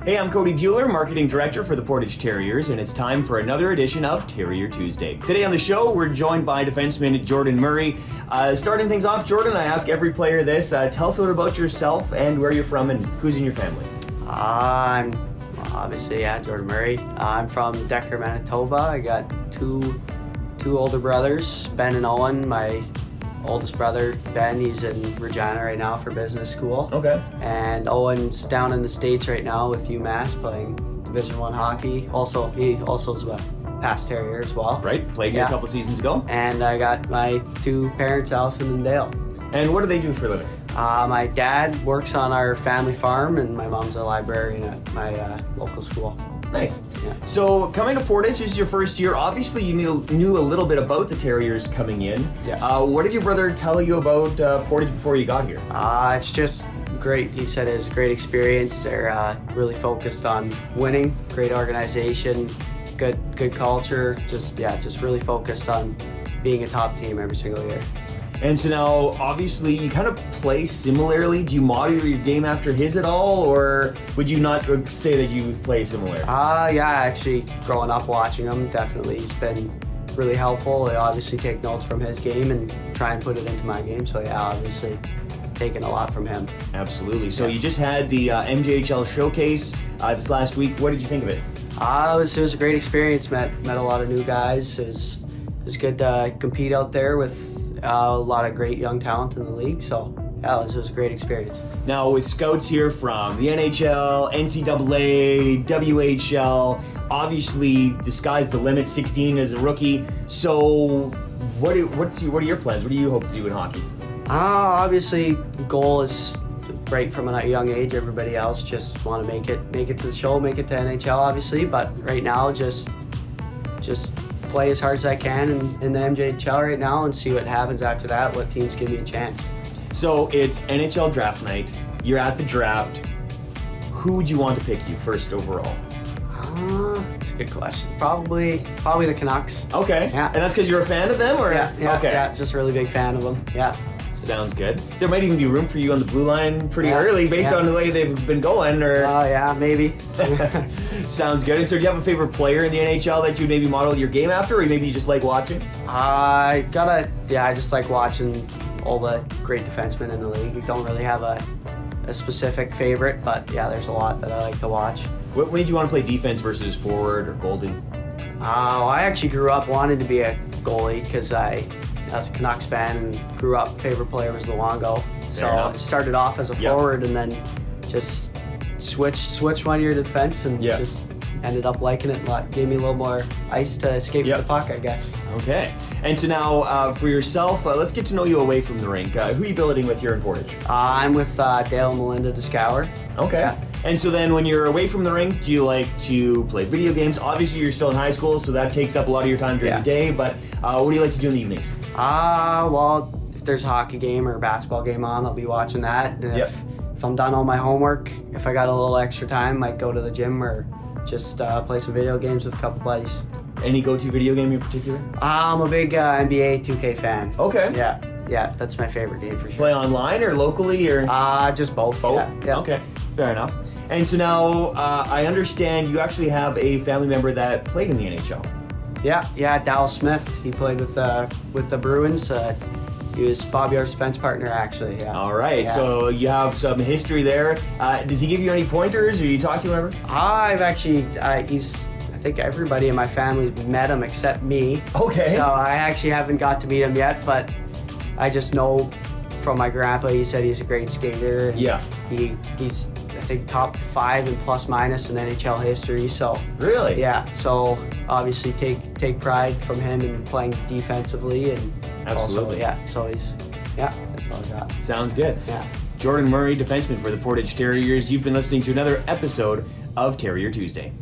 Hey, I'm Cody Bueller, Marketing Director for the Portage Terriers, and it's time for another edition of Terrier Tuesday. Today on the show, we're joined by defenseman Jordan Murray. Starting things off, Jordan, I ask every player this. Tell us a little about yourself and where you're from and who's in your family. I'm obviously, Jordan Murray. I'm from Decker, Manitoba. I got two older brothers, Ben and Owen. My oldest brother, Ben, he's in Regina right now for business school. Okay. And Owen's down in the States right now with UMass playing Division I hockey. He also is a past Terrier as well. Right, played here a couple seasons ago. And I got my two parents, Allison and Dale. And what do they do for a living? My dad works on our family farm, and my mom's a librarian at my local school. Nice. Yeah. So coming to Portage is your first year. Obviously, you knew a little bit about the Terriers coming in. Yeah. What did your brother tell you about Portage before you got here? It's just great. He said it was a great experience. They're really focused on winning. Great organization, good culture. Just really focused on being a top team every single year. And so now, obviously, you kind of play similarly. Do you model your game after his at all, or would you not say that you play similar? Actually, growing up watching him, definitely he's been really helpful. I obviously take notes from his game and try and put it into my game. So obviously taking a lot from him. Absolutely. So you just had the MJHL showcase this last week. What did you think of it? It was a great experience. Met a lot of new guys. It was good to compete out there with a lot of great young talent in the league, so it was a great experience. Now with scouts here from the NHL, NCAA, WHL, obviously the sky's the limit, 16 as a rookie. So what are your plans? What do you hope to do in hockey? Obviously goal is right from a young age. Everybody else just want to make it to the show, make it to NHL obviously, but right now just play as hard as I can in the MJHL right now and see what happens after that, what teams give me a chance. So it's NHL draft night, you're at the draft. Who would you want to pick you first overall? That's a good question. Probably the Canucks. Okay. Yeah. And that's because you're a fan of them, or? Yeah, okay. Yeah, just a really big fan of them. Yeah. Sounds good. There might even be room for you on the blue line pretty early based on the way they've been going, or? Maybe. Sounds good. And so do you have a favorite player in the NHL that you maybe model your game after, or maybe you just like watching? I just like watching all the great defensemen in the league. We don't really have a specific favorite, but there's a lot that I like to watch. What made you want to play defense versus forward or goalie? I actually grew up wanting to be a goalie because I was a Canucks fan and grew up, favorite player was Luongo. So I started off as a forward and then just switched 1 year to defense and just ended up liking it. Gave me a little more ice to escape the puck, I guess. Okay. And so now for yourself, let's get to know you away from the rink. Who are you billeting with here in Portage? I'm with Dale and Melinda DeScour. Okay. Yeah. And so then when you're away from the rink, do you like to play video games? Obviously you're still in high school, so that takes up a lot of your time during the day, but what do you like to do in the evenings? Well, if there's a hockey game or a basketball game on, I'll be watching that. And if I'm done all my homework, if I got a little extra time, I might go to the gym or just play some video games with a couple buddies. Any go-to video game in particular? I'm a big NBA 2K fan. Okay. Yeah, that's my favorite game for sure. Play online or locally or? Just both. Both? Yeah. Okay, fair enough. And so now I understand you actually have a family member that played in the NHL. Yeah, Dallas Smith. He played with the Bruins. He was Bobby Orr's defense partner, actually. Yeah. All right. So you have some history there. Does he give you any pointers, or you talk to him ever? I've actually. I think everybody in my family's met him except me. Okay. So I actually haven't got to meet him yet, but I just know from my grandpa. He said he's a great skater. And he's I think top 5 in plus minus in NHL history. So really. Yeah. So obviously take pride from him in playing defensively and. Absolutely. Also, so that's all I got. Sounds good. Yeah. Jordan Murray, defenseman for the Portage Terriers. You've been listening to another episode of Terrier Tuesday.